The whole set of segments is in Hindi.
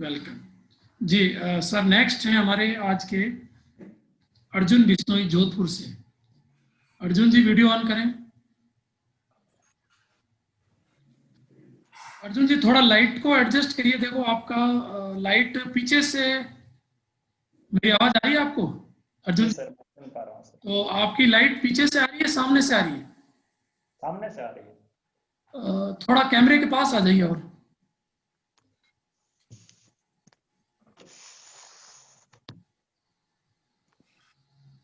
वेलकम जी। सर नेक्स्ट है हमारे आज के अर्जुन बिश्नोई जोधपुर से। अर्जुन जी वीडियो ऑन करें। अर्जुन जी थोड़ा लाइट को एडजस्ट करिए। देखो आपका लाइट पीछे से, मेरी आवाज आ रही है आपको अर्जुन जी जी? सर, मैं सुन पा रहा हूँ सर। तो आपकी लाइट पीछे से आ रही है, सामने से आ रही है? सामने से आ रही है। थोड़ा कैमरे के पास आ जाइए। और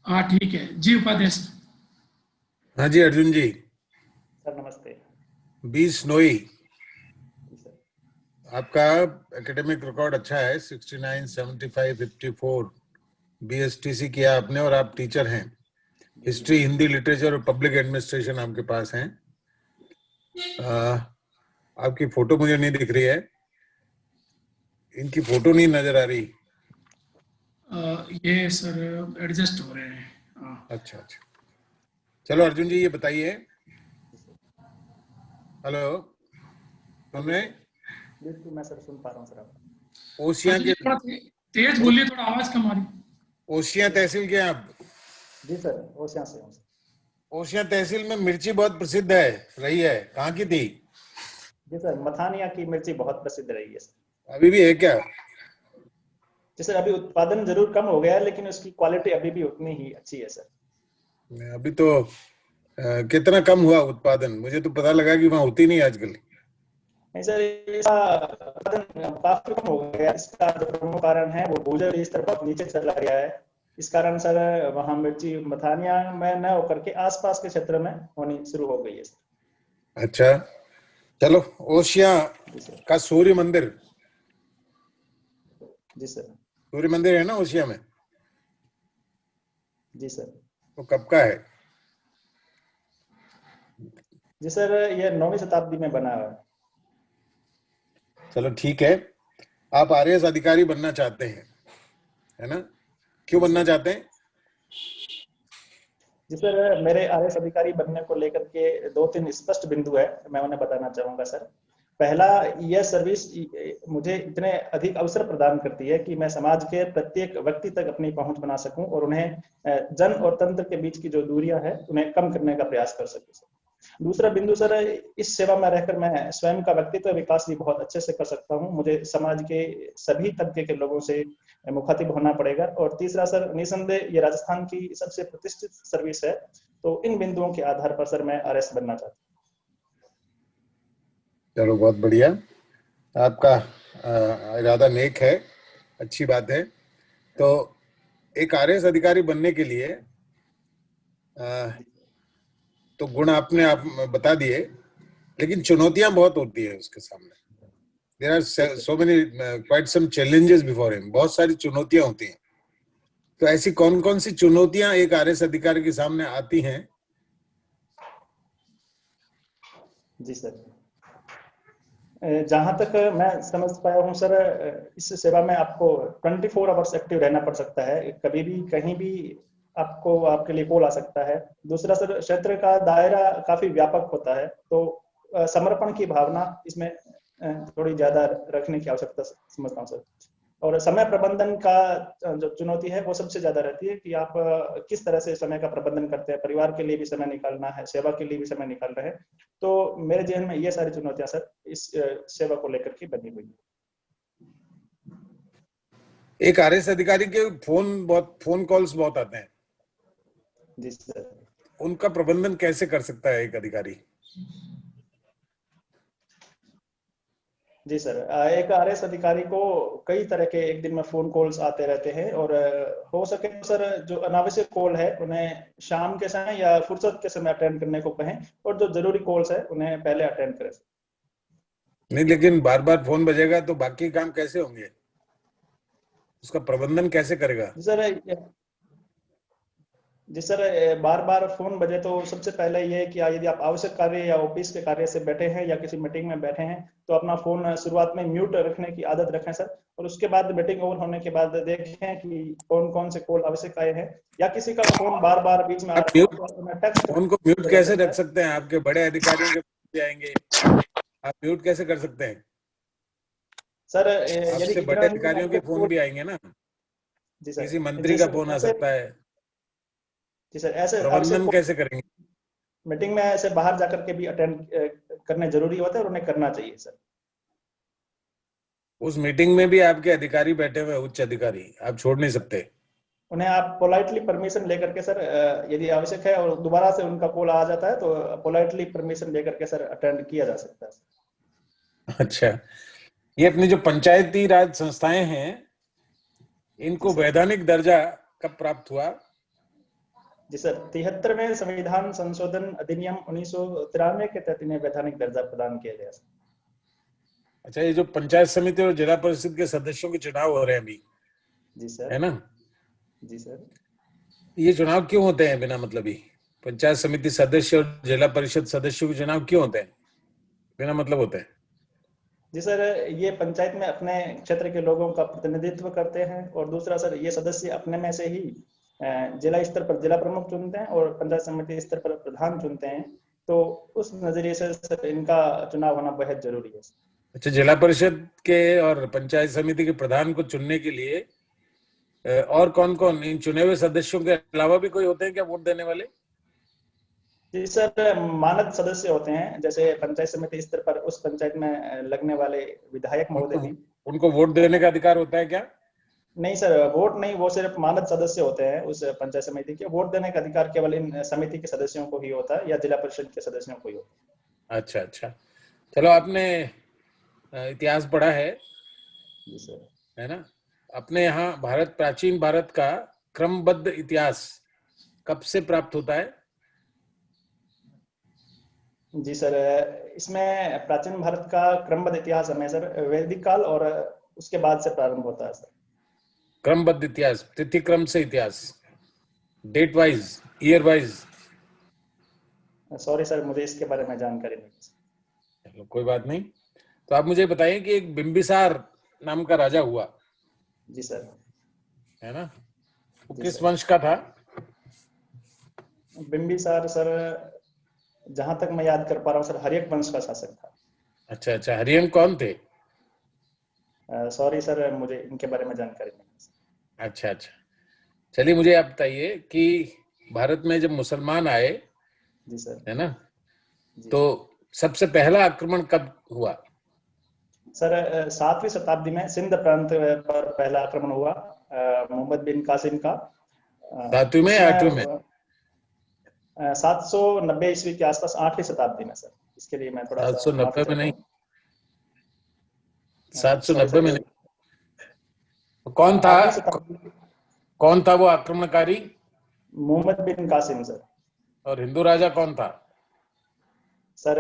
हाँ ठीक है जी। उपाध्याय सर। हाँ जी अर्जुन जी। सर नमस्ते। बिश्नोई, जी सर। आपका एकेडमिक रिकॉर्ड अच्छा है, 69, 75, 54 बीएसटीसी किया आपने और आप टीचर हैं। हिस्ट्री, हिंदी लिटरेचर और पब्लिक एडमिनिस्ट्रेशन आपके पास हैं। आपकी फोटो मुझे नहीं दिख रही है, इनकी फोटो नहीं नजर आ रही। ये सर एडजस्ट हो रहे हैं। अच्छा अच्छा, चलो अर्जुन जी ये बताइए। हेलो, हमने बिल्कुल मैं सर सुन पा रहा हूँ सर आपको। ओशिया के थोड़ा तेज बोलिए, थोड़ा आवाज कम आ रही। ओशिया तहसील के आप? जी सर, ओसियां से हूँ सर। ओशिया तहसील में मिर्ची बहुत प्रसिद्ध है, रही है, कहाँ की थी? जी सर, मथानिया की मिर्ची बहुत प्रसिद्ध रही है सर। अभी भी है क्या? जी सर, अभी उत्पादन जरूर कम हो गया है, लेकिन उसकी क्वालिटी अभी भी उतनी ही अच्छी है सर। अभी तो कितना कम हुआ उत्पादन? मुझे तो पता लगा कि वहाँ होती नहीं आजकल। नहीं सर, इसका उत्पादन काफी कम हो गया। इसका जो प्रमुख कारण है वो भूजल स्तर बहुत नीचे चला गया है। इस कारण सर वहाँ मिर्ची मथानिया में न होकर के आसपास के क्षेत्र में होनी शुरू हो गई है सर। अच्छा, चलो ओशिया जी सर। का सूर्य मंदिर, जी सर। सूर्य मंदिर है ना ओशिया में? जी सर। वो कब का है? जी सर, ये 9वीं शताब्दी में बना हुआ है। चलो ठीक है, आप आरएएस अधिकारी बनना चाहते हैं, है ना? क्यों बनना चाहते हैं? जी सर, मेरे आरएएस अधिकारी बनने को लेकर के 2-3 स्पष्ट बिंदु है, मैं उन्हें बताना चाहूंगा सर। पहला, यह सर्विस मुझे इतने अधिक अवसर प्रदान करती है कि मैं समाज के प्रत्येक व्यक्ति तक अपनी पहुंच बना सकूं और उन्हें जन और तंत्र के बीच की जो दूरियां हैं उन्हें कम करने का प्रयास कर सकूं। दूसरा बिंदु सर, इस सेवा में रहकर मैं स्वयं का व्यक्तित्व विकास भी बहुत अच्छे से कर सकता हूं। मुझे समाज के सभी तबके के लोगों से मुखातिब होना पड़ेगा। और तीसरा सर, निसंदेह ये राजस्थान की सबसे प्रतिष्ठित सर्विस है, तो इन बिंदुओं के आधार पर सर मैं आरएस बनना चाहता हूँ। चलो बहुत बढ़िया, आपका इरादा नेक है, अच्छी बात है। तो एक आरएएस अधिकारी बनने के लिए तो गुण आपने आप बता दिए, लेकिन चुनौतियां बहुत होती है उसके सामने। There are so many quite some challenges before him, बहुत सारी चुनौतियां होती हैं। तो ऐसी कौन कौन सी चुनौतियां एक आरएएस अधिकारी के सामने आती हैं? जी सर, जहां तक मैं समझ पाया हूं सर, इस सेवा में आपको 24 आवर्स एक्टिव रहना पड़ सकता है। कभी भी कहीं भी आपको आपके लिए कॉल आ सकता है। दूसरा सर, क्षेत्र का दायरा काफी व्यापक होता है, तो समर्पण की भावना इसमें थोड़ी ज्यादा रखने की आवश्यकता समझता हूँ सर। और समय प्रबंधन का जो चुनौती है वो सबसे ज्यादा रहती है कि आप किस तरह से समय का प्रबंधन करते हैं। परिवार के लिए भी समय निकालना है, सेवा के लिए भी समय निकाल रहे हैं। तो मेरे जहन में ये सारी चुनौतियां सर इस सेवा को लेकर के बनी हुई है। एक आरएएस अधिकारी के फोन कॉल्स बहुत आते हैं, जी सर। उनका प्रबंधन कैसे कर सकता है एक अधिकारी? जी सर, एक आरएस अधिकारी को कई तरह के एक दिन में फोन कॉल्स आते रहते हैं, और हो सके तो सर जो अनावश्यक कॉल है उन्हें शाम के समय या फुर्सत के समय अटेंड करने को कहें, और जो जरूरी कॉल्स है उन्हें पहले अटेंड करें। नहीं, लेकिन बार बार फोन बजेगा तो बाकी काम कैसे होंगे? उसका प्रबंधन कैसे करेगा? जी सर, बार बार फोन बजे तो सबसे पहले ये है कि यदि आप आवश्यक कार्य या ऑफिस के कार्य से बैठे हैं या किसी मीटिंग में बैठे हैं तो अपना फोन शुरुआत में म्यूट रखने की आदत रखें सर। और उसके बाद मीटिंग ओवर होने के बाद देखें कि कौन कौन से कॉल आवश्यक आए हैं, या किसी का फोन बार बार बीच में आ आप रहा है तो टेक्स्ट फोन को म्यूट कैसे रख सकते हैं? आपके बड़े अधिकारियों के जाएंगे, आप म्यूट कैसे कर सकते हैं? सर आपसे यदि बड़े इतना ही अधिकारियों के फोन भी आएंगे ना, जी सर, किसी मंत्री जी का सर, फोन आ ऐसे सकता है, जी सर, ऐसे प्रबंधन आवश्यक कैसे करेंगे? मीटिंग में ऐसे बाहर जाकर के भी अटेंड करने जरूरी होता है और उन्हें करना चाहिए सर। उस मीटिंग में भी आपके अधिकारी बैठे हुए हैं, उच्च अधिकारी, आप छोड़ नहीं सकते। उन्हें आप पोलाइटली परमिशन लेकर के सर, यदि आवश्यक है और दोबारा से उनका कॉल आ जाता है तो पोलाइटली परमिशन लेकर के सर अटेंड किया जा सकता है। अच्छा, ये अपनी जो पंचायती राज संस्थाएं हैं, जी इनको सर, वैधानिक दर्जा कब प्राप्त हुआ? जी सर, 73वें संविधान संशोधन अधिनियम 1993 के तहत इन्हें वैधानिक दर्जा प्रदान किया गया। अच्छा, ये जो पंचायत समिति और जिला परिषद के सदस्यों के चुनाव हो रहे हैं अभी, जी सर, है ना, जी सर, ये चुनाव क्यों होते हैं बिना मतलब ही? पंचायत समिति सदस्य और जिला परिषद सदस्यों के चुनाव क्यों होते हैं बिना मतलब होते हैं? जी सर, ये पंचायत में अपने क्षेत्र के लोगों का प्रतिनिधित्व करते हैं और दूसरा सर ये सदस्य अपने में से ही जिला स्तर पर जिला प्रमुख चुनते हैं और पंचायत समिति स्तर पर प्रधान चुनते हैं, तो उस नजरिए से सर इनका चुनाव होना बेहद जरूरी है। अच्छा, जिला परिषद के और पंचायत समिति के प्रधान को चुनने के लिए और कौन कौन, इन चुने हुए सदस्यों के अलावा भी कोई होते हैं क्या वोट देने वाले? जी सर, मानद सदस्य होते हैं, जैसे पंचायत समिति स्तर पर उस पंचायत में लगने वाले विधायक महोदय उनको भी। उनको वोट देने का अधिकार होता है क्या? नहीं सर, वोट नहीं, वो सिर्फ मानद सदस्य होते हैं उस पंचायत समिति के। वोट देने का अधिकार केवल इन समिति के सदस्यों को ही होता है या जिला परिषद के सदस्यों को ही होता अच्छा अच्छा, चलो, आपने इतिहास पढ़ा है है। जी सर, है ना? अपने यहाँ भारत, प्राचीन भारत का क्रमबद्ध इतिहास कब से प्राप्त होता है? जी सर, इसमें प्राचीन भारत का क्रमबद्ध इतिहास हमें सर वैदिक काल और उसके बाद से प्रारंभ होता है सर। क्रमबद्ध इतिहास, तिथि क्रम से इतिहास, date wise, year wise? Sorry sir, मुझे इसके बारे में जानकारी नहीं है। चलो, कोई बात नहीं। तो आप मुझे बताइए कि एक बिंबिसार नाम का राजा हुआ, जी सर, है ना, वो जी किस सर, वंश का था? बिंबिसार सर, जहां तक मैं याद कर पा रहा हूँ सर, हर्यक वंश का शासक था। अच्छा अच्छा, हरियंक कौन थे? सॉरी सर, मुझे इनके बारे में जानकारी नहीं है। अच्छा अच्छा, चलिए, मुझे आप बताइए कि भारत में जब मुसलमान आए, जी सर, है ना, जी तो सबसे पहला आक्रमण कब हुआ? सर, 7वीं शताब्दी में सिंध प्रांत पर पहला आक्रमण हुआ मोहम्मद बिन कासिम का। 7वीं में या 8वीं में? इसमें 790 ईस्वी के आसपास, 8वीं शताब्दी में सर। इसके लिए मैं थोड़ा सा माफी 790 में चाहता नहीं, हूँ। सॉरी 790 सर, में नहीं। तो कौन था, 8वीं शताब्दी। कौन था वो आक्रमणकारी? मोहम्मद बिन कासिम सर। और हिंदू राजा कौन था? सर,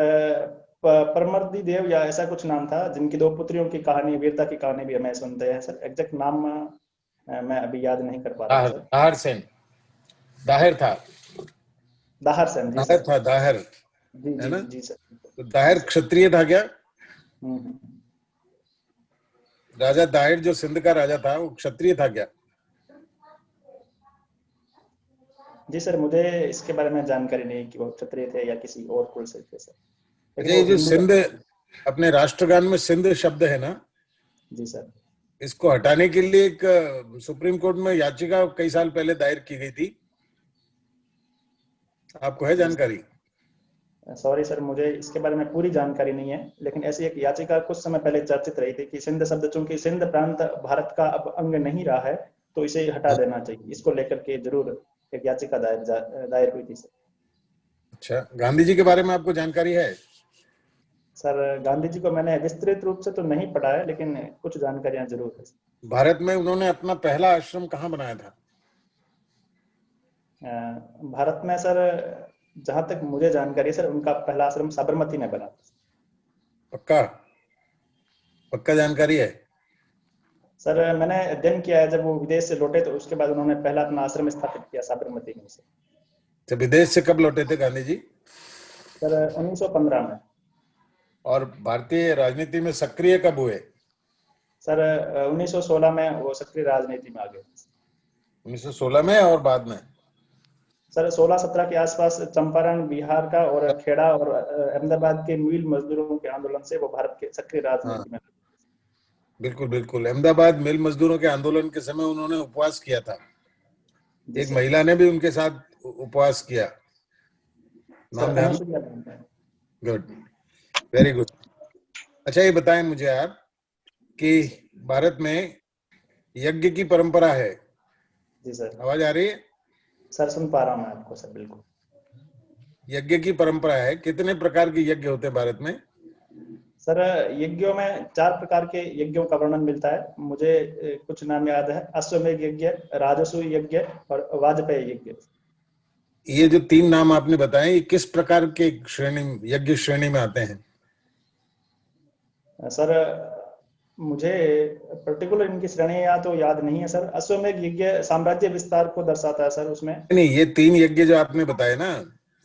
परमर्दी देव या ऐसा कुछ नाम था, जिनकी दो पुत्रियों की कहानी, वीरता की कहानी भी हमें सुनते हैं सर। एग्जैक्ट नाम मैं अभी याद नहीं कर पा रहा हूँ दाहर, सर। दाहर सेन, दाहिर था, दाहर सेन, जी दाहिर सर। था, दाहिर, जी है जी ना? जी सर। तो जी दाहिर सर। क्षत्रिय था क्या? हम्म। राजा दाहिर जो सिंध का राजा था, वो क्षत्रिय था क्या? जी सर, मुझे इसके बारे में जानकारी नहीं कि वो क्षत्रिय थे या किसी और कुल से थे सर, लेकिन अच्छा, ये वो जो हिंदू सिंध, रहे। अपने राष्ट्रगान में सिंध शब्द है ना, जी सर। इसको हटाने के लिए एक सुप्रीम कोर्ट में याचिका कई साल पहले दायर की गई थी, आपको है जी जानकारी? सॉरी सर, मुझे इसके बारे में पूरी जानकारी नहीं है, लेकिन ऐसी एक याचिका कुछ समय पहले चर्चित रही थी कि सिंध शब्द, चूंकि सिंध प्रांत भारत का अब अंग नहीं रहा है, तो इसे हटा हाँ। देना चाहिए। इसको लेकर के जरूर एक याचिका दायर हुई थी सर। अच्छा, गांधी जी के बारे में आपको जानकारी है? सर, गांधी जी को मैंने विस्तृत रूप से तो नहीं पढ़ा है, लेकिन कुछ जानकारियां जरूर है। भारत में उन्होंने अपना पहला आश्रम कहाँ बनाया था? भारत में सर, जहां तक मुझे जानकारी है सर, उनका पहला आश्रम साबरमती में बना था। पक्का? पक्का जानकारी है? सर, मैंने अध्ययन किया है, जब वो विदेश से लौटे तो उसके बाद उन्होंने पहला अपना आश्रम स्थापित किया साबरमती में सर। तो विदेश से कब लौटे थे गांधी जी? सर, 1915 में। और भारतीय राजनीति में सक्रिय कब हुए? सर, 1916 में वो सक्रिय राजनीति में आ गए। 1916 में, और बाद में? सर, 16-17 के आसपास चंपारण बिहार का और खेड़ा और अहमदाबाद के मिल मजदूरों के आंदोलन से वो भारत के सक्रिय हाँ, राजनीति में। बिल्कुल बिल्कुल। अहमदाबाद मिल मजदूरों के आंदोलन के समय उन्होंने उपवास किया था। जी एक सर। महिला ने भी उनके साथ उपवास किया। सर नाम ध्यान। अनुसुईया मैम है। Good, very good. अच्छा ये बताएं मुझे आप कि भारत में यज्ञ की परंपरा है। जी सर। आवाज आ रही है? सर सुन पा रहा हूँ मैं आपको सर, बिल्कुल। यज्ञ की परंपरा है। कितने प्रकार के यज्ञ होते हैं भारत में? सर यज्ञों में 4 प्रकार के यज्ञों का वर्णन मिलता है मुझे। कुछ नाम याद है: अश्वमेध यज्ञ, राजसूय यज्ञ और वाजपेयी यज्ञ। ये जो 3 नाम आपने बताए, ये किस प्रकार के श्रेणी, यज्ञ श्रेणी में आते हैं? सर मुझे पर्टिकुलर इनकी श्रेणियां तो याद नहीं है सर। अश्वमेध यज्ञ साम्राज्य विस्तार को दर्शाता है सर उसमें। नहीं, ये 3 यज्ञ जो आपने बताए ना,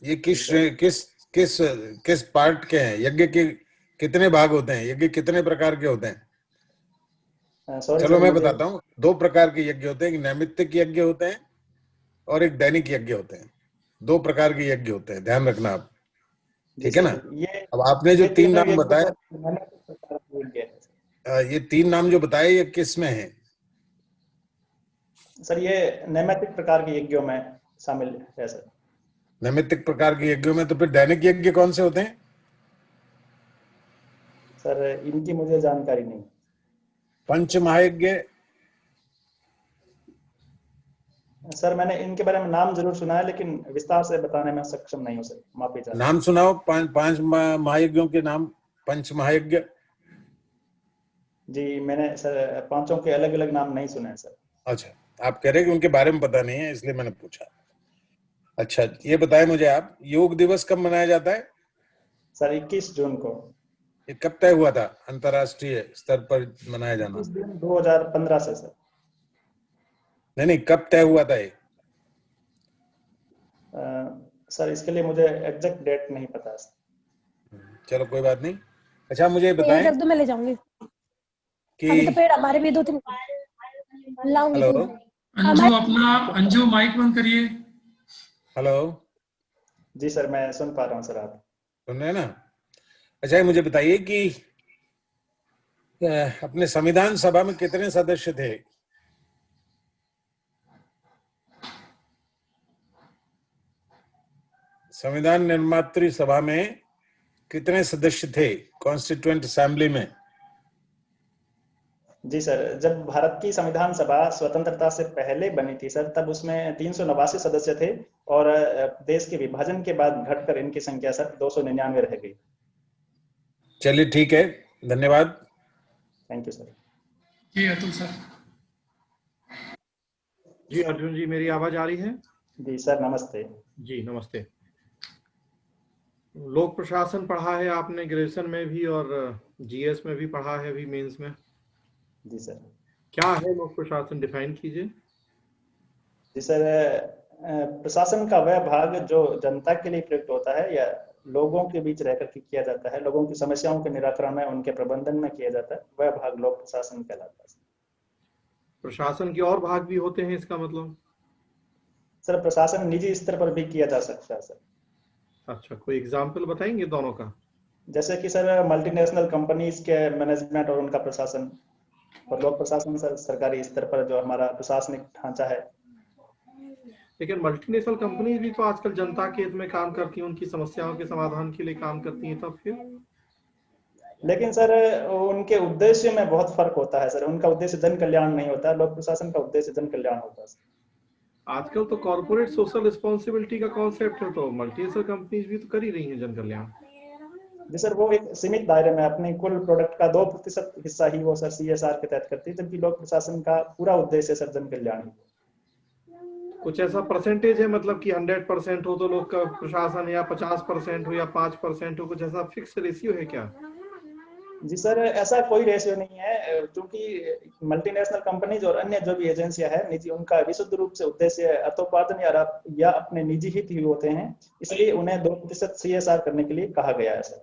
ये जी सर। किस किस पार्ट के हैं? यज्ञ के कितने भाग होते हैं? यज्ञ कितने प्रकार के होते हैं? सॉरी चलो सर मैं मुझे। बताता हूँ। 2 प्रकार के यज्ञ होते हैं, एक नैमित्तिक यज्ञ होते हैं और एक दैनिक यज्ञ होते हैं। 2 प्रकार के यज्ञ होते हैं, ध्यान रखना आप। जी ठीक है ना? सर। अब आपने जो ये 3 तीनों नाम यज्ञ बताए, सर नैमित्तिक प्रकार के यज्ञ है। ये 3 नाम जो बताए, ये किस में है? सर ये नैमित्तिक प्रकार के यज्ञों में शामिल है सर। नैमित्तिक प्रकार के यज्ञों में? तो फिर दैनिक यज्ञ कौन से होते हैं? सर इनकी मुझे जानकारी नहीं। पंच महायज्ञ? सर मैंने इनके बारे में नाम जरूर सुना है, लेकिन विस्तार से बताने में सक्षम नहीं हूँ सर, माफी चाहता हूँ। नाम सुनाओ 5 महायज्ञों के नाम। पंच महायज्ञ। जी मैंने सर पांचों के अलग अलग नाम नहीं सुने हैं सर। अच्छा, आप कह रहे हैं कि उनके बारे में पता नहीं है, इसलिए मैंने पूछा। अच्छा, ये बताएं मुझे आप, योग दिवस कब मनाया जाता है? सर 21 जून को। ये कब तय हुआ था अंतरराष्ट्रीय स्तर पर मनाया जाना? 21 जून 2015 से सर। नहीं नहीं, कब तय हुआ था ये? सर इसके लिए मुझे एग्जैक्ट डेट नहीं पता है सर। चलो कोई बात नहीं। अच्छा मुझे यही बताएं रख दो, मैं ले जाऊंगी। कि अभी तो पेड़ हमारे भी 2-3 लाऊंगी हेलो दूध। अंजू माइक बंद करिए। हेलो, जी सर मैं सुन पा रहा हूँ सर, आप सुन रहे हैं ना? अच्छा ये मुझे बताइए कि अपने संविधान सभा में कितने सदस्य थे? संविधान निर्मात्री सभा में कितने सदस्य थे कॉन्स्टिट्यूएंट असेंबली में? जी सर, जब भारत की संविधान सभा स्वतंत्रता से पहले बनी थी सर, तब उसमें 389 सदस्य थे और देश के विभाजन के बाद घटकर इनकी संख्या सर 299 रह गई। चलिए ठीक है, धन्यवाद। Thank you sir. जी अतुल सर। जी अर्जुन जी, मेरी आवाज आ रही है? जी सर नमस्ते। जी नमस्ते। लोक प्रशासन पढ़ा है आपने ग्रेजुएशन में भी और जीएस में भी पढ़ा है, अभी मेंस में। जी सर। क्या है लोक प्रशासन, डिफाइन कीजिए। जी सर, प्रशासन का वह भाग जो जनता के लिए प्रयुक्त होता है या लोगों के बीच रहकर के किया जाता है, लोगों की समस्याओं के निराकरण में, उनके प्रबंधन में किया जाता है, वह भाग लोक प्रशासन कहलाता है। प्रशासन के और भाग भी होते हैं, इसका मतलब? सर प्रशासन निजी स्तर पर भी किया जा सकता है सर। अच्छा, कोई एग्जाम्पल बताएंगे दोनों का? जैसे कि सर मल्टीनेशनल कंपनीज के मैनेजमेंट और उनका प्रशासन, और लोक प्रशासन सर सरकारी स्तर पर जो हमारा प्रशासनिक ढांचा है। लेकिन मल्टीनेशनल कंपनीज भी तो आजकल जनता के हित में काम करती हैं, उनकी समस्याओं के समाधान के लिए काम करती हैं, तब फिर? लेकिन सर उनके उद्देश्य में बहुत फर्क होता है सर। उनका उद्देश्य जन कल्याण नहीं होता, लोक प्रशासन का उद्देश्य जन कल्याण होता है। आजकल तो कॉर्पोरेट सोशल रिस्पॉन्सिबिलिटी का कॉन्सेप्ट है, तो मल्टीनेशनल कंपनीज भी तो कर ही रही हैं जन कल्याण। जी सर, वो एक सीमित दायरे में अपने कुल प्रोडक्ट का 2% हिस्सा ही वो सर CSR के तहत करती है, जबकि लोक प्रशासन का पूरा उद्देश्य सर जन कल्याण। कुछ ऐसा परसेंटेज है, मतलब कि 100% हो तो लोग का प्रशासन, या 50% हो या 5% हो, कुछ ऐसा फिक्स रेशियो है क्या? जी सर, ऐसा कोई रेशियो नहीं है, क्योंकि मल्टीनेशनल कंपनीज और अन्य जो भी एजेंसियां हैं निजी, उनका विशुद्ध रूप से उद्देश्य अर्थोपार्जन या अपने निजी हित ही होते हैं, इसलिए उन्हें 2% CSR करने के लिए कहा गया है सर।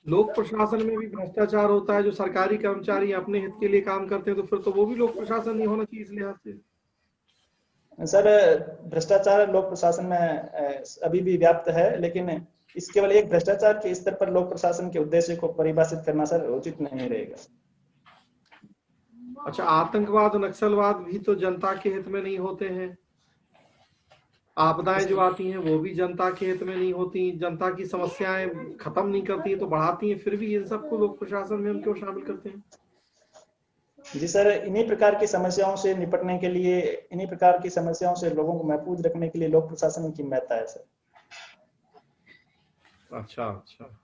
लोक प्रशासन में भी भ्रष्टाचार होता है, जो सरकारी कर्मचारी अपने हित के लिए काम करते हैं, तो फिर तो वो भी लोक प्रशासन नहीं होना चाहिए इस लिहाज से। सर भ्रष्टाचार लोक प्रशासन में अभी भी व्याप्त है, लेकिन इस केवल एक भ्रष्टाचार के स्तर पर लोक प्रशासन के उद्देश्य को परिभाषित करना सर उचित नहीं रहेगा। अच्छा, आतंकवाद नक्सलवाद भी तो जनता के हित में नहीं होते हैं। आपदाएं जो आती हैं वो भी जनता के हित में नहीं होती, जनता की समस्याएं खत्म नहीं करती तो बढ़ाती हैं, फिर भी इन सबको लोक प्रशासन में हम क्यों शामिल करते हैं? जी सर, इन्हीं प्रकार की समस्याओं से निपटने के लिए, इन्हीं प्रकार की समस्याओं से लोगों को महफूज रखने के लिए लोक प्रशासन की महत्ता है सर। अच्छा अच्छा,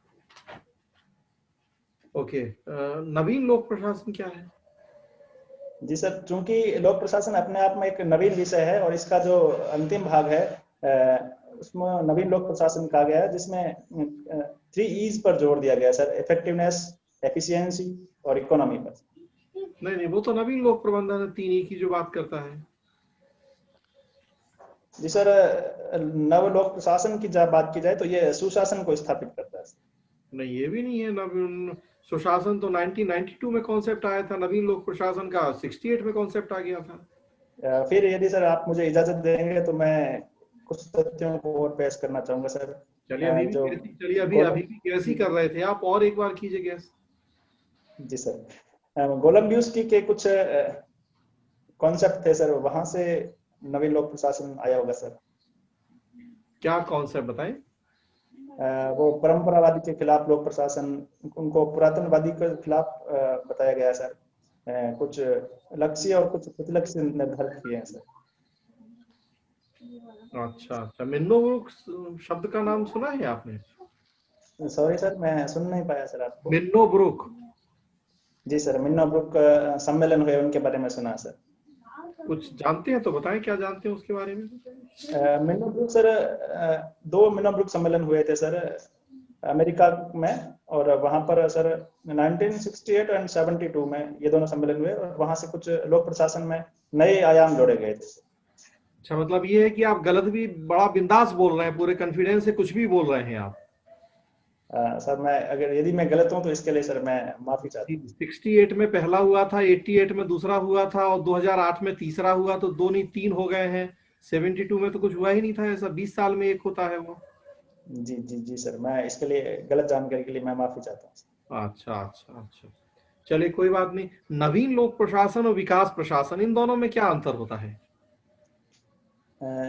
ओके। नवीन लोक प्रशासन क्या है? जी सर, चूंकि लोक प्रशासन अपने आप में एक नवीन विषय है और इसका जो अंतिम भाग है उसमें नवीन लोक प्रशासन कहा गया है, जिसमें 3 E's पर जोर दिया गया है सर, इफेक्टिवनेस, एफिशिएंसी और इकोनॉमी पर। नहीं, वो तो नवीन लोक प्रबंधन है, 3 E की जो बात करता है। जी सर, नव लोक प्रशासन की जब बात की जाए तो ये सुशासन को स्थापित करता है। नहीं, ये भी नहीं है। नवीन सुशासन तो 1992 में कॉन्सेप्ट आया था, नवीन लोक प्रशासन का 68 में कॉन्सेप्ट आ गया था। फिर यदि सर आप मुझे इजाजत देंगे तो मैं कुछ तथ्यों को और पेश करना चाहूंगा सर। चलिए अभी भी गैस ही कर रहे थे आप, और एक बार कीजिए गैस। जी सर, गोलम्बियस्की के कुछ कॉन्सेप्ट थे सर, वहां से नवीन लोक प्रशासन आया होगा सर। क्या कॉन्सेप्ट बताएं? वो परंपरावादी के खिलाफ लोक प्रशासन, उनको पुरातनवादी के खिलाफ बताया गया सर। कुछ लक्ष्य और कुछ प्रतिलक्ष्य निर्धारित किए हैं सर। अच्छा अच्छा, मिन्नो ब्रुक शब्द का नाम सुना है आपने? सॉरी सर, मैं सुन नहीं पाया सर आपको। मिन्नो ब्रुक? जी सर, मिन्नो ब्रुक सम्मेलन हुए उनके बारे में सुना सर। कुछ जानते हैं तो बताएं, क्या जानते हैं उसके बारे में? मिन्नो ब्रुक सर, 2 मिन्नो ब्रुक सम्मेलन हुए थे सर अमेरिका में, और वहां पर सर 1968 और 72 में ये दोनों सम्मेलन हुए, और वहां से कुछ लोक प्रशासन में नए आयाम जोड़े गए थे। अच्छा, मतलब ये है कि आप गलत भी बड़ा बिंदास बोल रहे हैं, पूरे कॉन्फिडेंस से कुछ भी बोल रहे हैं आप। सर मैं अगर यदि मैं गलत हूं तो इसके लिए सर मैं माफी चाहता हूँ। 68 में पहला हुआ था, 88 में दूसरा हुआ था, और 2008 में तीसरा हुआ, तो 2 नहीं 3 हो गए हैं। 72 में तो कुछ हुआ ही नहीं था ऐसा, 20 साल में एक होता है वो। जी जी जी सर, मैं इसके लिए गलत जानकारी के लिए मैं माफी चाहता हूँ। अच्छा अच्छा अच्छा, चलिए कोई बात नहीं। नवीन लोक प्रशासन और विकास प्रशासन, इन दोनों में क्या अंतर होता है?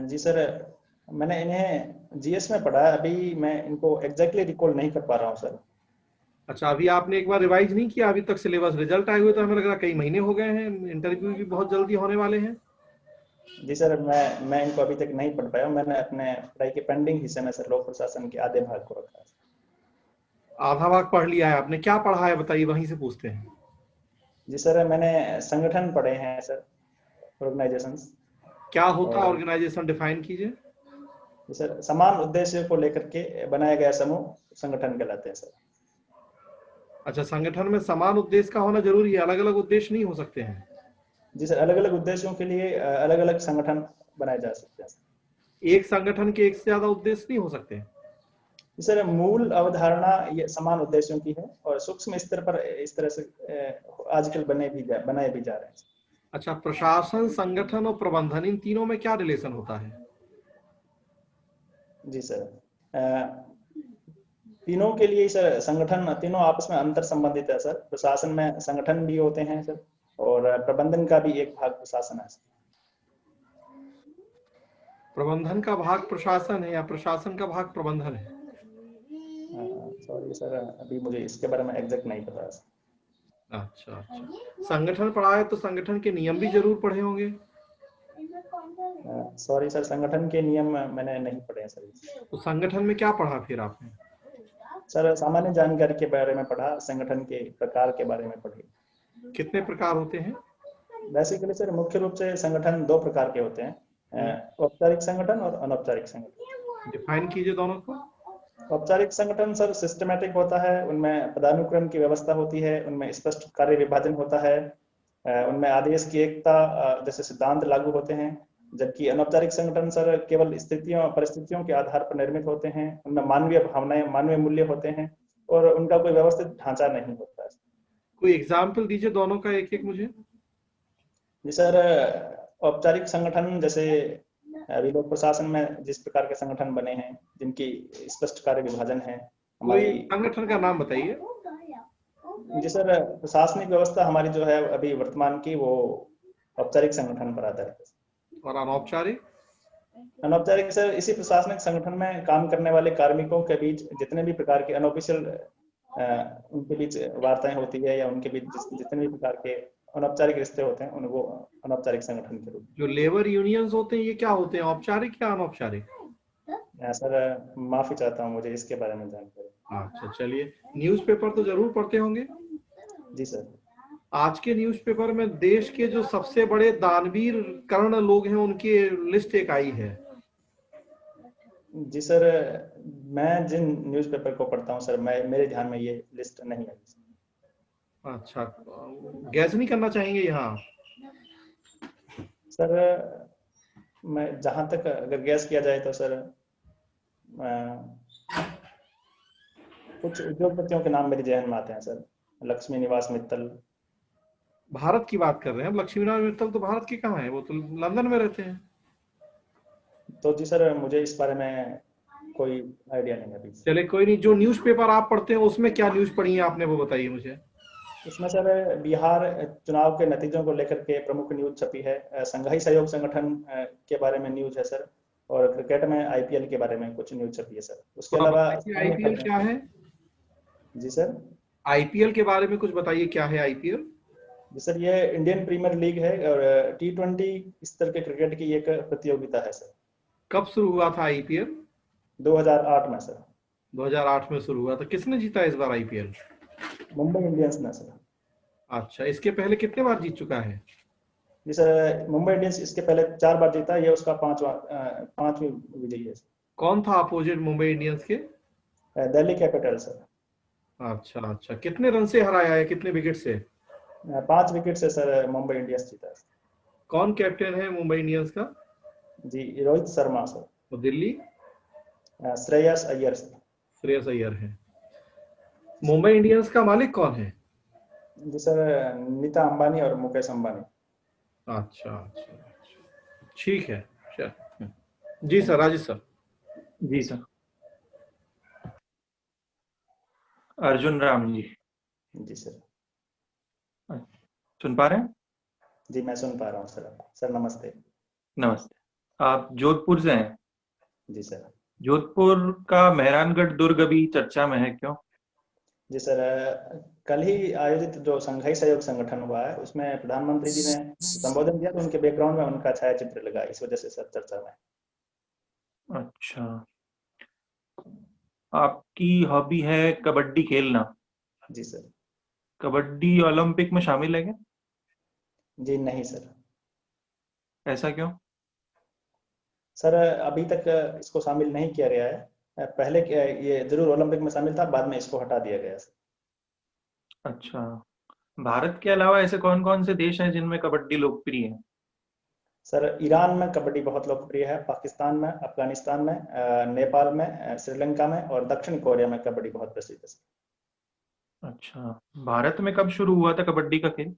जी सर, मैंने इन्हें जीएस में पढ़ा है, अभी मैं इनको एग्जैक्टली रिकॉल नहीं कर पा रहा हूँ सर। अच्छा, अभी आपने एक बार रिवाइज नहीं किया? अभी तक सिलेबस रिजल्ट आए हुए तो हमें लग रहा कई महीने हो गए हैं, इंटरव्यू भी बहुत जल्दी होने वाले हैं। जी सर, मैं इनको अभी तक नहीं पढ़ पाया हूँ। मैंने अपने पढ़ाई के पेंडिंग हिस्से में सर लोक प्रशासन के आधे भाग को रखा है। आधा भाग पढ़ लिया है आपने, क्या पढ़ा है बताइए, वहीं से पूछते हैं। जी सर, मैंने संगठन पढ़े हैं सर, ऑर्गेनाइजेशंस। क्या होता है ऑर्गेनाइजेशन, डिफाइन कीजिए। जी सर, समान उद्देश्य को लेकर के बनाया गया समूह संगठन कहलाते हैं सर। अच्छा, संगठन में समान उद्देश्य का होना जरूरी है, अलग अलग उद्देश्य नहीं हो सकते हैं? जी सर, अलग अलग उद्देश्यों के लिए अलग अलग संगठन बनाए जा सकते हैं। एक संगठन के एक से ज्यादा उद्देश्य नहीं हो सकते? जी सर, मूल अवधारणा ये समान उद्देश्यों की है, और सूक्ष्म स्तर पर इस तरह से आजकल बनाए भी जा रहे हैं। अच्छा, प्रशासन, संगठन और प्रबंधन, इन तीनों में क्या रिलेशन होता है? जी सर, तीनों के लिए सर संगठन, तीनों आपस में अंतर संबंधित है सर। प्रशासन में संगठन भी होते हैं सर, और प्रबंधन का भी एक भाग प्रशासन है सर। प्रबंधन का भाग प्रशासन है या प्रशासन का भाग प्रबंधन है? सॉरी सर, अभी मुझे इसके बारे में एग्जैक्ट नहीं पता सर। अच्छा अच्छा, संगठन पढ़ा है तो संगठन के नियम भी जरूर पढ़े होंगे। सॉरी सर, संगठन के नियम मैंने नहीं पढ़े सर। तो संगठन में क्या पढ़ा फिर आपने? सर सामान्य जानकारी के बारे में पढ़ा, संगठन के प्रकार के बारे में पढ़ी। कितने प्रकार होते हैं? बेसिकली सर मुख्य रूप से संगठन 2 प्रकार के होते हैं, औपचारिक संगठन और अनौपचारिक संगठन। डिफाइन कीजिए दोनों को। औपचारिक संगठन सर सिस्टमैटिक होता है, उनमें पदानुक्रम की व्यवस्था होती है, उनमें स्पष्ट कार्य विभाजन होता है, उनमें आदेश की एकता जैसे सिद्धांत लागू होते हैं। जबकि अनौपचारिक संगठन सर केवल स्थितियों परिस्थितियों के आधार पर निर्मित होते हैं, उनमें मानवीय भावनाएं, मानवीय मूल्य होते हैं, और उनका कोई व्यवस्थित ढांचा नहीं होता है। कोई एग्जाम्पल दीजिए दोनों का एक एक मुझे। जी सर, औपचारिक संगठन जैसे अभी लोक प्रशासन में जिस प्रकार के संगठन बने हैं, जिनकी स्पष्ट कार्य विभाजन है। कोई संगठन का नाम बताइए। जी सर, प्रशासनिक व्यवस्था हमारी जो है अभी वर्तमान की वो औपचारिक संगठन पर आधारित है। और अनौपचारिक? अनौपचारिक सर, इसी प्रशासनिक संगठन में काम करने वाले कार्मिकों के बीच जितने भी प्रकार के अनऑफिशियल उनके बीच वार्ताएं होती है या उनके बीच जितने भी प्रकार के अनौपचारिक रिश्ते होते हैं उनको अनौपचारिक संगठन के रूप जो लेबर यूनियंस होते हैं ये क्या होते हैं, औपचारिक या अनौपचारिक? में। सर माफी चाहता हूँ, मुझे इसके बारे में जानकारी। अच्छा चलिए, न्यूज़पेपर तो जरूर पढ़ते होंगे। जी सर। आज के न्यूज़पेपर में देश के जो सबसे बड़े दानवीर कर्ण लोग हैं उनकी लिस्ट एक आई है। जी सर, मैं जिन न्यूज़पेपर को पढ़ता हूँ सर, मेरे ध्यान में ये लिस्ट नहीं आई। अच्छा, गैस नहीं करना चाहेंगे यहाँ? सर मैं जहां तक अगर गैस किया जाए तो सर कुछ उद्योगपतियों के नाम मेरे जहन में आते हैं सर। लक्ष्मी निवास मित्तल। भारत की बात कर रहे हैं? लक्ष्मीनारायण मित्तल तो भारत के कहाँ है, वो तो लंदन में रहते हैं। तो जी सर, मुझे इस बारे में कोई आइडिया नहीं है अभी। चले कोई नहीं, जो न्यूज़पेपर आप पढ़ते हैं उसमें क्या न्यूज़ पढ़ी है आपने वो बताइए मुझे। इसमें सर बिहार चुनाव के नतीजों को लेकर के प्रमुख न्यूज छपी है। संघाई सहयोग संगठन के बारे में न्यूज है सर, और क्रिकेट में आईपीएल के बारे में कुछ न्यूज छपी है सर। उसके अलावा आईपीएल क्या है? जी सर, आईपीएल के बारे में कुछ बताइए, क्या है आईपीएल? जी सर, ये इंडियन प्रीमियर लीग है और T20 स्तर के क्रिकेट की एक प्रतियोगिता है सर। कब शुरू हुआ था आईपीएल? 2008 में सर। 2008 में शुरू हुआ था। किसने जीता इस बार आईपीएल? मुंबई इंडियंस ने सर। अच्छा, इसके पहले कितने बार जीत चुका है? जी सर, मुंबई इंडियंस इसके पहले 4 बार जीता, ये उसका पांचवी विजयी है। कौन था अपोजिट मुंबई इंडियंस के? Delhi capital sir. अच्छा अच्छा, कितने रन से हराया है, कितने विकेट से? 5 विकेट से सर मुंबई इंडियंस जीता है। कौन कैप्टन है मुंबई इंडियंस का? जी रोहित शर्मा सर। और दिल्ली? श्रेयस अय्यर सर। श्रेयस अय्यर है। मुंबई इंडियंस का मालिक कौन है? जी सर, नीता अंबानी और मुकेश अंबानी। अच्छा अच्छा, ठीक है। चल जी सर, राजेश सर। जी सर। अर्जुन राम जी। जी सर। सुन पा रहे हैं? जी मैं सुन पा रहा हूँ सर। सर नमस्ते। नमस्ते। आप जोधपुर से हैं? जी सर। जोधपुर का मेहरानगढ़ दुर्ग अभी चर्चा में है, क्यों? जी सर, कल ही आयोजित जो संघाई सहयोग संगठन हुआ है उसमें प्रधानमंत्री जी ने संबोधन दिया तो उनके बैकग्राउंड में उनका छायाचित्र लगा, इस वजह से सर चर्चा में। अच्छा, आपकी हॉबी है कबड्डी खेलना? जी सर। कबड्डी ओलंपिक में शामिल है क्या? जी नहीं सर। ऐसा क्यों? सर अभी तक इसको शामिल नहीं किया गया है। पहले ये जरूर ओलंपिक में शामिल था, बाद में इसको हटा दिया गया सर। अच्छा, भारत के अलावा ऐसे कौन कौन से देश हैं जिनमें कबड्डी लोकप्रिय है? सर ईरान में कबड्डी बहुत लोकप्रिय है, पाकिस्तान में, अफगानिस्तान में, नेपाल में, श्रीलंका में और दक्षिण कोरिया में कबड्डी बहुत प्रसिद्ध है। अच्छा, भारत में कब शुरू हुआ था कबड्डी का खेल?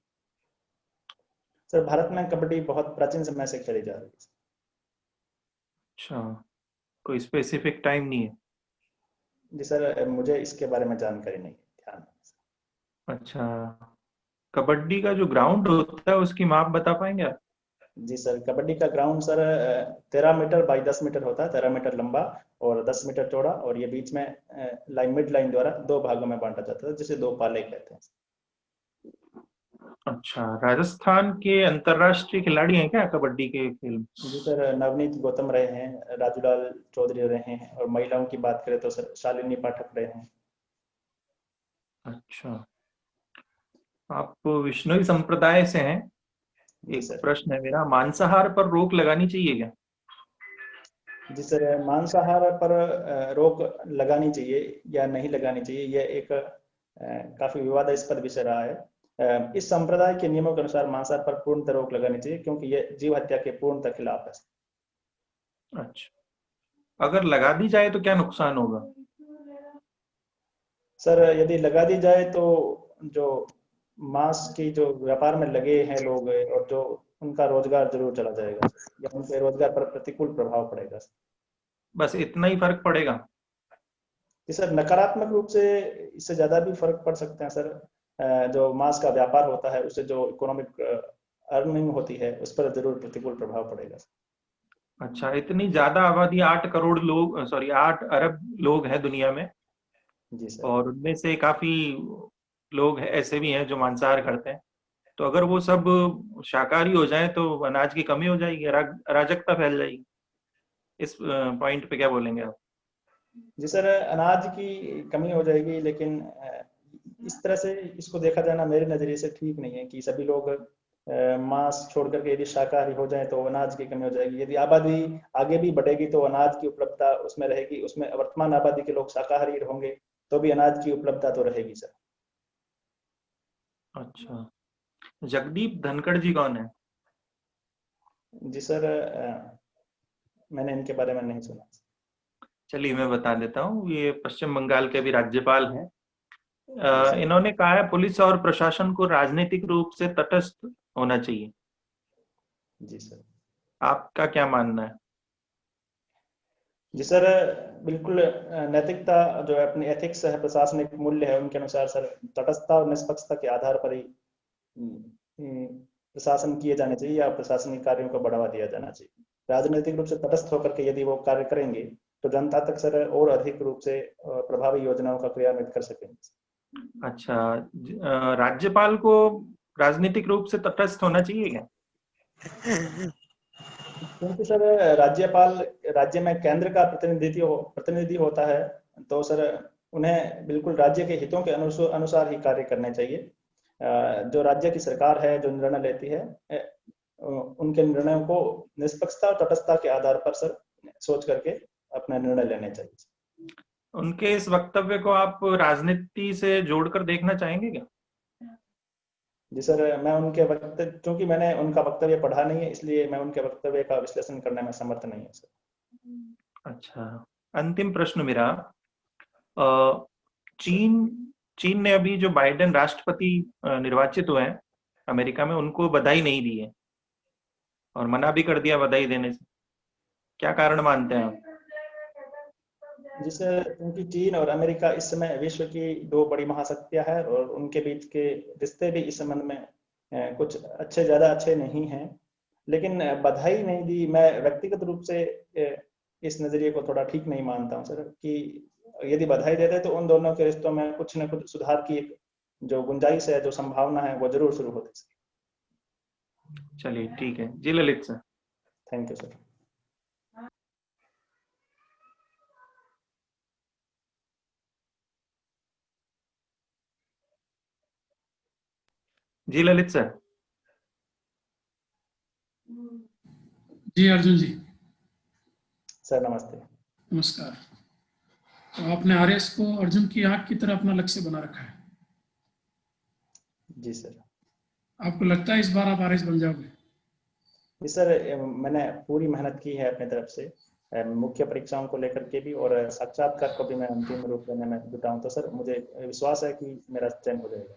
सर भारत में कबड्डी बहुत प्राचीन समय से खेली जा रही है। अच्छा, कोई स्पेसिफिक टाइम नहीं है? जी सर, मुझे इसके बारे में जानकारी नहीं है, ध्यान नहीं। अच्छा, कबड्डी का जो ग्राउंड होता है उसकी माप बता पाएंगे आप? जी सर, कबड्डी का ground sir 13 metre by 10 metre होता है, 13 मीटर लंबा और 10 मीटर चौड़ा, और ये बीच में मिड लाइन द्वारा 2 भागों में बांटा जाता है जिसे 2 पाले कहते हैं। अच्छा, राजस्थान के अंतरराष्ट्रीय खिलाड़ी हैं क्या कबड्डी के खेल में? जी सर, नवनीत गौतम रहे हैं, राजूलाल चौधरी रहे हैं, और महिलाओं की बात करें तो सर शालिनी पाठक रहे हैं। अच्छा, आप विश्नोई संप्रदाय से हैं। एक प्रश्न है मेरा, मांसाहार पर रोक लगानी चाहिए क्या? जी सर, मांसाहार पर रोक लगानी चाहिए या नहीं लगानी चाहिए, यह एक काफी विवादास्पद विषय रहा है। इस संप्रदाय के नियमों के अनुसार मांसाहार पर पूर्णतः रोक लगानी चाहिए क्योंकि यह जीव हत्या के पूर्णतः खिलाफ है। अच्छा, अगर लगा दी जाए तो क्या नुकसान होगा? सर यदि लगा दी जाए तो जो मांस की जो व्यापार में लगे हैं लोग और जो उनका रोजगार जरूर चला जाएगा या उनके रोजगार पर प्रतिकूल प्रभाव पड़ेगा। बस इतना ही फर्क पड़ेगा? जी सर, नकारात्मक रूप से इससे ज्यादा भी फर्क पड़ सकते हैं सर। जो मांस का व्यापार होता है उससे जो इकोनॉमिक अर्निंग होती है उस पर जरूर प्रतिकूल प्रभाव पड़ेगा। अच्छा, इतनी ज्यादा आबादी 8 करोड़ लोग, सॉरी 8 अरब लोग हैं दुनिया में, जी सर। और उनमें से काफी लोग ऐसे भी हैं जो मांसाहार करते हैं। तो अगर वो सब शाकाहारी हो जाएं तो अनाज की कमी हो जाएगी, अराजकता फैल जाएगी। इस पॉइंट पे क्या बोलेंगे आप? जी सर, अनाज की कमी हो जाएगी, लेकिन इस तरह से इसको देखा जाना मेरे नजरिए से ठीक नहीं है कि सभी लोग मांस छोड़ करके यदि शाकाहारी हो जाए तो अनाज की कमी हो जाएगी। यदि आबादी आगे भी बढ़ेगी तो अनाज की उपलब्धता उसमें रहेगी, उसमें वर्तमान आबादी के लोग शाकाहारी होंगे तो भी अनाज की उपलब्धता तो रहेगी सर। अच्छा, जगदीप धनखड़ जी कौन है? जी सर, मैंने इनके बारे में नहीं सुना। चलिए मैं बता देता हूँ, ये पश्चिम बंगाल के भी राज्यपाल हैं। सर। इन्होंने कहा है पुलिस और प्रशासन को राजनीतिक रूप से तटस्थ होना चाहिए। जी सर। आपका क्या मानना है? जी सर, बिल्कुल नैतिकता जो है, अपनी एथिक्स है, प्रशासनिक मूल्य है, उनके अनुसार सर तटस्थता और निष्पक्षता के आधार पर ही प्रशासन किए जाने चाहिए या प्रशासनिक कार्यों को बढ़ावा दिया जाना चाहिए। राजनीतिक रूप से तटस्थ होकर के यदि वो कार्य करेंगे तो जनता तक सर और अधिक रूप से प्रभावी योजनाओं का क्रियान्वित कर सकेंगे। अच्छा, राज्यपाल को राजनीतिक रूप से तटस्थ होना चाहिए क्या? क्योंकि सर राज्यपाल राज्य में केंद्र का प्रतिनिधि होता है, तो सर उन्हें बिल्कुल राज्य के हितों के अनुसार ही कार्य करने चाहिए। जो राज्य की सरकार है जो निर्णय लेती है, उनके निर्णयों को निष्पक्षता और तटस्थता के आधार पर सर सोच करके अपना निर्णय लेने चाहिए। उनके इस वक्तव्य को आप राजनीति से जोड़कर देखना चाहेंगे क्या? जी सर, मैं उनके वक्तव्य, क्योंकि मैंने उनका वक्तव्य पढ़ा नहीं है, इसलिए मैं उनके वक्तव्य का विश्लेषण करने में समर्थ नहीं हूँ सर। अच्छा, अंतिम प्रश्न मेरा, चीन ने अभी जो बाइडेन राष्ट्रपति निर्वाचित हुए हैं अमेरिका में, उनको बधाई नहीं दी है और मना भी कर दिया बधाई देने से। क्या कारण मानते हैं आप? जी सर, क्योंकि चीन और अमेरिका इस समय विश्व की दो बड़ी महाशक्तियां हैं और उनके बीच के रिश्ते भी इस संबंध में कुछ ज्यादा अच्छे नहीं हैं। लेकिन बधाई नहीं दी, मैं व्यक्तिगत रूप से इस नजरिए को थोड़ा ठीक नहीं मानता हूं सर, कि यदि बधाई देते तो उन दोनों के रिश्तों में कुछ न कुछ सुधार की एक जो गुंजाइश है, जो संभावना है, वो जरूर शुरू होती है। चलिए ठीक है जी, Lalit sir. Thank you sir. जी ललित सर। जी अर्जुन जी। सर नमस्ते। नमस्कार। तो आपने आरएस को अर्जुन की आंख की तरह अपना लक्ष्य बना रखा है। जी सर। आपको लगता है इस बार आप आरएस बन जाओगे? जी सर, मैंने पूरी मेहनत की है अपने तरफ से, मुख्य परीक्षाओं को लेकर के भी, और साक्षात्कार को भी मैं अंतिम रूप देने में जुटा हूं, तो सर मुझे विश्वास है कि मेरा चयन हो जाएगा।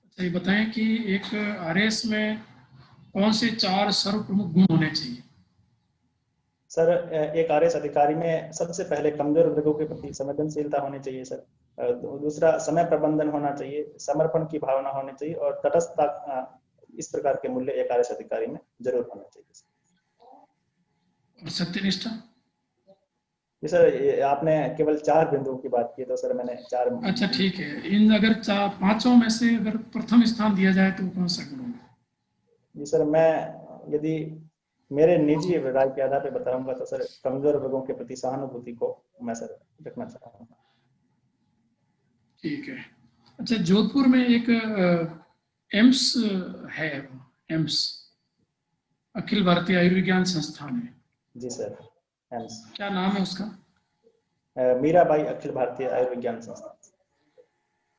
अच्छा, ये बताएं कि एक आरएस में कौन से 4 सर्व प्रमुख गुण होने चाहिए? सर, एक आरएस अधिकारी में सबसे पहले कमजोर वर्गों के प्रति संवेदनशीलता होनी चाहिए सर। दूसरा, समय प्रबंधन होना चाहिए, समर्पण की भावना होनी चाहिए, और तटस्थता, इस प्रकार के मूल्य एक आरएस अधिकारी में जरूर होना चाहिए। और सत्यनिष्ठा? जी सर, आपने केवल 4 बिंदुओं की बात की, तो सर मैंने 4। अच्छा ठीक है, इन अगर 5 में से अगर प्रथम स्थान दिया जाए तो कौन सा गुण होगा? जी सर, मैं यदि मेरे निजी राय के आधार पर बताऊंगा तो सर कमजोर वर्गों के प्रति सहानुभूति को मैं सर रखना चाहूंगा। ठीक है। अच्छा, जोधपुर में एक एम्स है, एम्स अखिल भारतीय आयुर्विज्ञान संस्थान है। जी सर, एम्स। क्या नाम है उसका? मीराबाई अखिल भारतीय आयुर्विज्ञान संस्थान।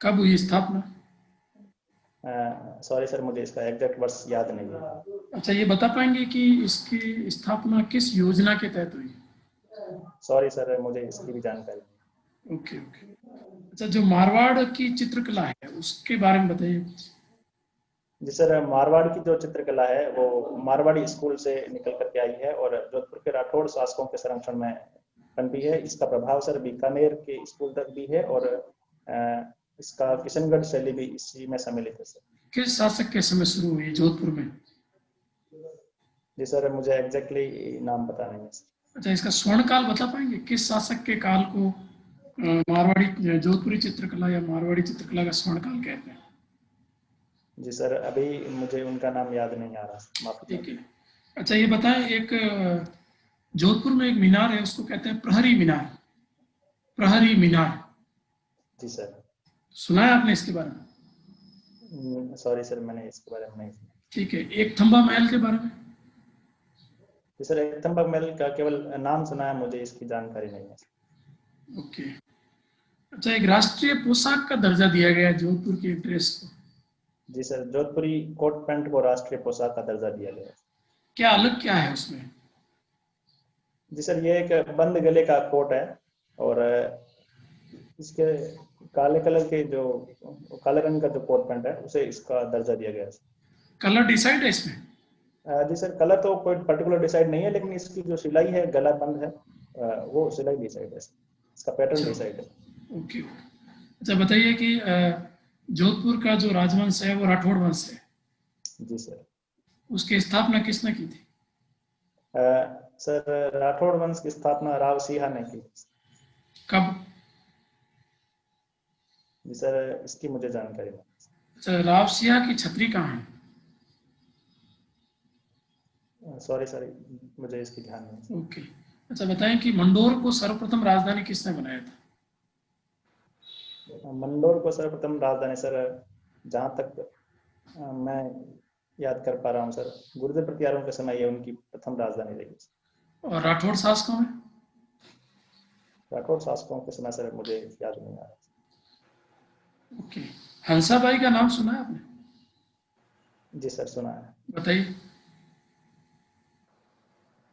कब हुई स्थापना? सॉरी सर, मुझे इसका एग्जैक्ट वर्ष याद नहीं है। अच्छा, ये बता पाएंगे कि इसकी स्थापना किस योजना के तहत हुई? सॉरी सर, मुझे इसकी भी जानकारी नहीं। Okay okay. अच्छा, जो मारवाड़ की चित्रकला है उसके बारे में बताइए। जी सर, मारवाड़ की जो चित्रकला है वो मारवाड़ी स्कूल से निकल करके आई है और जोधपुर के राठौड़ शासकों के संरक्षण में पनपी है। इसका प्रभाव सर बीकानेर के स्कूल तक भी है और इसका किशनगढ़ शैली भी इसी में सम्मिलित है सर। किस शासक के समय शुरू हुई जोधपुर में? जी सर, मुझे एग्जैक्टली नाम पता नहीं है सर। अच्छा, इसका स्वर्णकाल बता पाएंगे? किस शासक के काल को मारवाड़ी जोधपुरी चित्रकला या मारवाड़ी चित्रकला का स्वर्णकाल कहते हैं? जी सर, अभी मुझे उनका नाम याद नहीं आ रहा, माफी। ठीक है। अच्छा, ये बताएं, एक जोधपुर में एक मीनार है, उसको कहते हैं प्रहरी मीनार। प्रहरी मीनार जी सर। सुना है आपने इसके बारे में? सॉरी सर, मैंने इसके बारे में नहीं सुना। ठीक है। एक थंबा महल के बारे में? जी सर, एक थंबा महल का केवल नाम सुना है, मुझे इसकी जानकारी नहीं है। ओके। अच्छा, एक राष्ट्रीय पोशाक का दर्जा दिया गया है जोधपुर की ड्रेस को। जी सर, जोधपुरी कोट पैंट को राष्ट्रीय पोशाक का दर्जा दिया गया है। क्या अलग क्या है उसमें? जी सर, ये एक बंद गले का कोट है और इसके काले कलर के जो काले रंग का जो कोट पैंट है उसे इसका दर्जा दिया गया है। कलर डिसाइड है इसमें? जी सर, कलर तो कोई पर्टिकुलर डिसाइड नहीं है, लेकिन इसकी जो सिलाई है, गला बंद है, वो सिलाई डिसाइड है, इसका पैटर्न डिसाइड है। ओके। अच्छा, बताइए कि जोधपुर का जो राजवंश है वो राठौड़ वंश है। जी सर। उसकी स्थापना किसने की थी? सर, राठौड़ वंश की स्थापना राव सिंह ने की। कब? जी सर, इसकी मुझे जानकारी नहीं। अच्छा, राव सिंह की छतरी कहाँ है? सॉरी सर, मुझे इसकी ध्यान नहीं। ओके। अच्छा, बताएं कि मंडोर को सर्वप्रथम राजधानी किसने बनाया था? मंदौर को सर्वप्रथम राजधानी सर, जहां तक मैं याद कर पा रहा हूँ सर, गुर्जर प्रतिहारों के समय ये उनकी प्रथम राजधानी रही। और राठौड़ शासकों में? राठौड़ शासकों के समय सर मुझे याद नहीं आ रहा। ओके। हंसाबाई का नाम सुना है आपने? जी सर, सुना है। बताइए।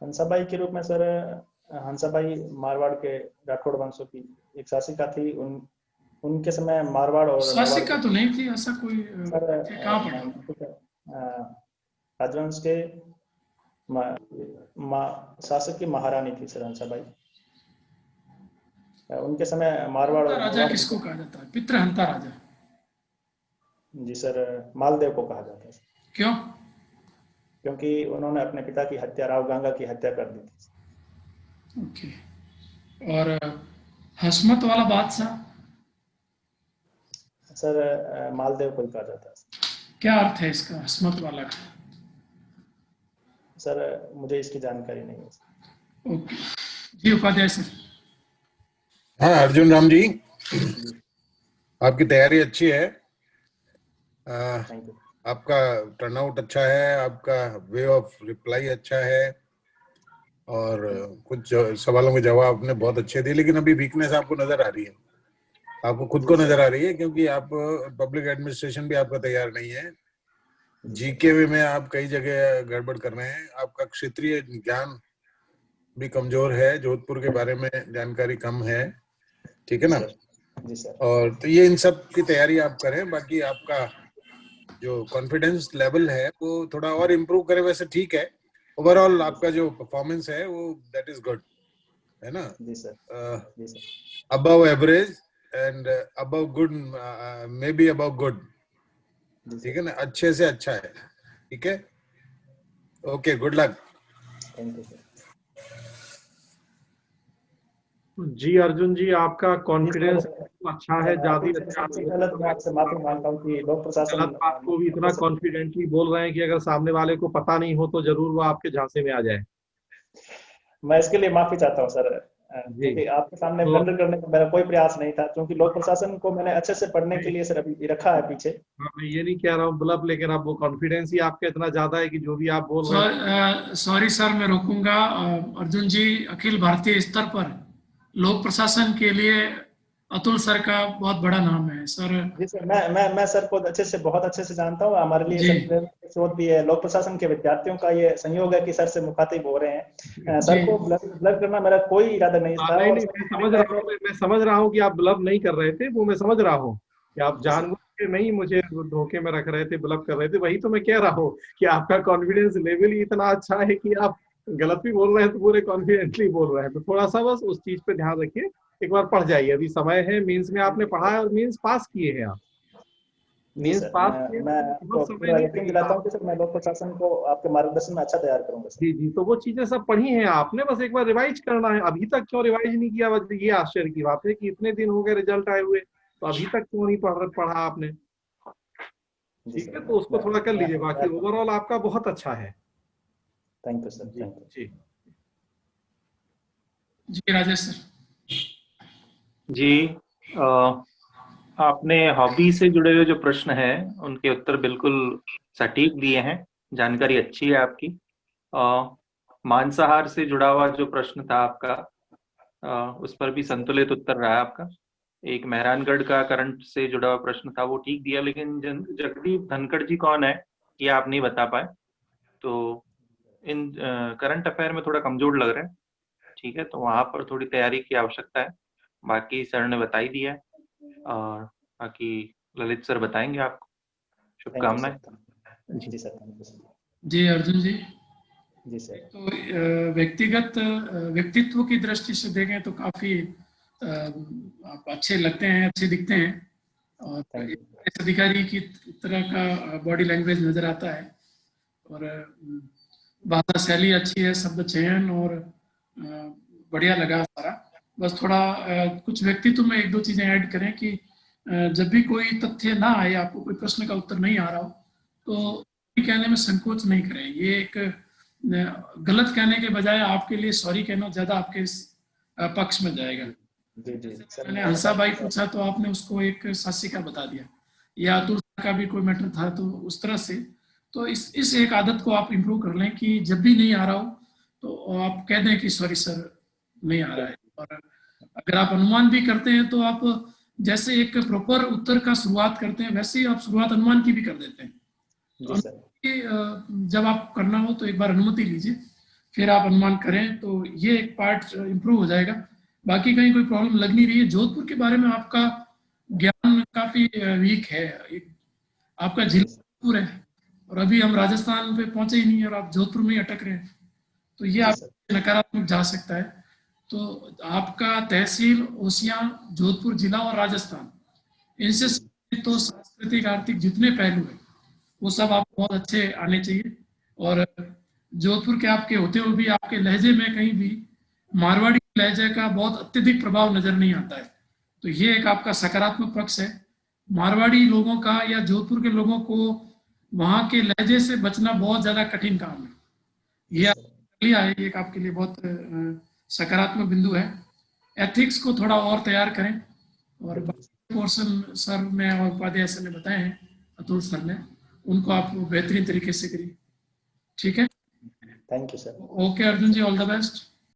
हंसाबाई के रूप में सर, हंसाबाई मारवाड़ के राठौड़ वंशों की एक शासिका थी। उनके समय मारवाड़ और शासिका तो नहीं थी, ऐसा कोई सर, कहाँ पढ़ा? राजवंश के शासक की महारानी थी सर हंसाबाई। उनके समय मारवाड़ और राजा किसको कहा जाता है? पितृहंता राजा। जी सर, मालदेव को कहा जाता है। क्यों? क्योंकि उन्होंने अपने पिता की हत्या, राव गांगा की हत्या कर दी थी। ओके। और हसमत वाला बादशाह? सर, मालदेव को कहा जाता है। क्या अर्थ है इसका, हसमत वाला का? सर, मुझे इसकी जानकारी नहीं है। ओके जी, उपाध्याय सर। हाँ अर्जुन राम जी, आपकी तैयारी अच्छी है, थैंक यू। आपका टर्नआउट अच्छा है, आपका वे ऑफ रिप्लाई अच्छा है और कुछ सवालों के जवाब आपने बहुत अच्छे दिए, लेकिन अभी वीकनेस आपको नजर आ रही है, आपको खुद को नजर आ रही है, क्योंकि आप पब्लिक एडमिनिस्ट्रेशन भी आपका तैयार नहीं है, जीके में आप कई जगह गड़बड़ कर रहे हैं, आपका क्षेत्रीय ज्ञान भी कमजोर है, जोधपुर के बारे में जानकारी कम है, ठीक है ना? जी सर। और तो ये इन सब की तैयारी आप करें, बाकी आपका जो कॉन्फिडेंस लेवल है वो थोड़ा और इम्प्रूव करें। वैसे ठीक है, ओवरऑल आपका जो परफॉर्मेंस है वो दैट इज गुड, है ना? जी सर। जी sir. Above average and above good, may be above good, ठीक है ना? अच्छे से अच्छा है, ठीक है? Okay, good luck. Thank you sir. जी अर्जुन जी, आपका कॉन्फिडेंस अच्छा है, ज्यादा अच्छा। सबसे पहले तो मैं आपसे माफी मांगता हूँ कि लोक प्रशासन गलत बात को भी इतना कॉन्फिडेंटली बोल रहे हैं कि अगर सामने वाले को पता नहीं हो तो जरूर वो आपके झांसे में आ जाए। मैं इसके लिए माफी चाहता हूँ सर, क्योंकि आपके सामने ब्लंडर करने का मेरा कोई प्रयास नहीं था, क्योंकि लोक प्रशासन को मैंने अच्छे से पढ़ने के लिए सर अभी रखा है पीछे। मैं ये नहीं कह रहा हूँ ब्लब, लेकिन अब वो कॉन्फिडेंस ही आपका इतना ज्यादा है कि जो भी आप बोल रहे हैं। सॉरी सर, मैं रोकूंगा। अर्जुन जी, अखिल भारतीय स्तर पर लोक प्रशासन के लिए अतुल सर का बहुत बड़ा नाम है सर। जी सर, मैं सर को बहुत अच्छे से जानता हूँ। हमारे लिए स्रोत भी है, लोक प्रशासन के विद्यार्थियों का ये संयोग है कि सर से मुखातिब हो रहे हैं। सर को ब्लब करना मेरा कोई इरादा नहीं था। नहीं, मैं समझ रहा हूँ कि आप ब्लब नहीं कर रहे थे, वो मैं समझ रहा हूँ कि आप जानबूझ के नहीं मुझे धोखे में रख रहे थे, ब्लब कर रहे थे। वही तो मैं कह रहा हूँ कि आपका कॉन्फिडेंस लेवल ही इतना अच्छा है कि आप गलत भी बोल रहे हैं तो पूरे कॉन्फिडेंटली बोल रहे हैं। तो थोड़ा सा बस उस चीज पे ध्यान रखिए एक बार पढ़ जाइए, अभी समय है। मेंस में आपने पढ़ा है और मेंस पास किए हैं आप। जी मेंस सर, पास मैं किए मैं तो बहुत आपको समय पूरा नहीं यकीन लगेगा दिलाता हूँ आपको। कि सर मैं लोक प्रशासन को आपके मार्गदर्शन में अच्छा तैयार करूंगा सर। जी जी, तो वो चीजें सब पढ़ी हैं आपने, बस एक बार रिवाइज करना है। अभी तक क्यों रिवाइज नहीं किया, बस ये आश्चर्य की बात है कि इतने दिन हो गए रिजल्ट आए हुए, तो अभी तक क्यों नहीं पढ़ा आपने। जी ठीक सर, है, तो उसको थोड़ा कर लीजिए। बाकी मैं ओवरऑल आपका बहुत अच्छा है। थैंक यू सर, जी थैंक यू। जी जी राजेश सर। जी, आपने हॉबी से जुड़े हुए जो प्रश्न हैं उनके उत्तर बिल्कुल सटीक दिए हैं, जानकारी अच्छी है आपकी। मांसाहार से जुड़ा हुआ जो प्रश्न था आपका, उस पर भी संतुलित उत्तर रहा आपका। एक मेहरानगढ़ का करंट से जुड़ा हुआ प्रश्न था, वो ठीक दिया, लेकिन जगदीप धनखड़ जी कौन है ये आप नहीं बता पाए, तो इन करंट अफेयर में थोड़ा कमजोर लग रहे हैं। ठीक है, तो वहां पर थोड़ी तैयारी की आवश्यकता है। बाकी सर ने बता ही दिया है, और बाकी ललित सर बताएंगे आपको। थैंक यू शुभकामनाएं। सर। जी जी सर, थैंक यू सर। जी अर्जुन जी, जी सर। तो व्यक्तिगत व्यक्तित्व की दृष्टि से देखें तो काफी आप अच्छे लगते हैं, अच्छे दिखते हैं, और थैंक एक यू। पुलिस अधिकारी की तरह का बॉडी लैंग्वेज नजर आता है, और भाषा शैली अच्छी है, शब्द चयन और बढ़िया लगा सारा। बस थोड़ा कुछ व्यक्तित्व में एक दो चीजें ऐड करें कि जब भी कोई तथ्य ना आए, आपको कोई प्रश्न का उत्तर नहीं आ रहा हो, तो कहने में संकोच नहीं करें। ये एक गलत कहने के बजाय आपके लिए सॉरी कहना ज्यादा आपके पक्ष में जाएगा। जी जी सर, मैंने मैं हंसा भाई पूछा तो आपने उसको एक शासिका बता दिया, या अतुल का भी कोई मैटर था तो उस तरह से। तो इस एक आदत को आप इम्प्रूव कर लें कि जब भी नहीं आ रहा हो तो आप कह दें कि सॉरी सर नहीं आ रहा है। और अगर आप अनुमान भी करते हैं तो आप जैसे एक प्रॉपर उत्तर का शुरुआत करते हैं, वैसे ही आप शुरुआत अनुमान की भी कर देते हैं। जी सर। जब आप करना हो तो एक बार अनुमति लीजिए, फिर आप अनुमान करें, तो ये एक पार्ट इम्प्रूव हो जाएगा। बाकी कहीं कोई प्रॉब्लम लग नहीं रही है। जोधपुर के बारे में आपका ज्ञान काफी वीक है, आपका जिला जोधपुर है और अभी हम राजस्थान पे पहुंचे ही नहीं और आप जोधपुर में ही अटक रहे हैं, तो ये जी आप सर। नकारात्मक जा सकता है। तो आपका तहसील, ओसियां, जोधपुर जिला और राजस्थान, इनसे तो सांस्कृतिक आर्थिक जितने पहलू हैं वो सब आपको बहुत अच्छे आने चाहिए। और जोधपुर के आपके होते हुए भी आपके लहजे में कहीं भी मारवाड़ी लहजे का बहुत अत्यधिक प्रभाव नजर नहीं आता है, तो ये एक आपका सकारात्मक पक्ष है। मारवाड़ी लोगों का या जोधपुर के लोगों को वहां के लहजे से बचना बहुत ज्यादा कठिन काम है। ये लिया है, एक आपके लिए बहुत सकारात्मक बिंदु है। एथिक्स को थोड़ा और तैयार करें, और पोर्शन सर ने और उपाध्याय सर ने बताए हैं, अतुल सर ने, उनको आप बेहतरीन तरीके से करिए। ठीक है, thank you sir. Okay Arjun ji, all the best.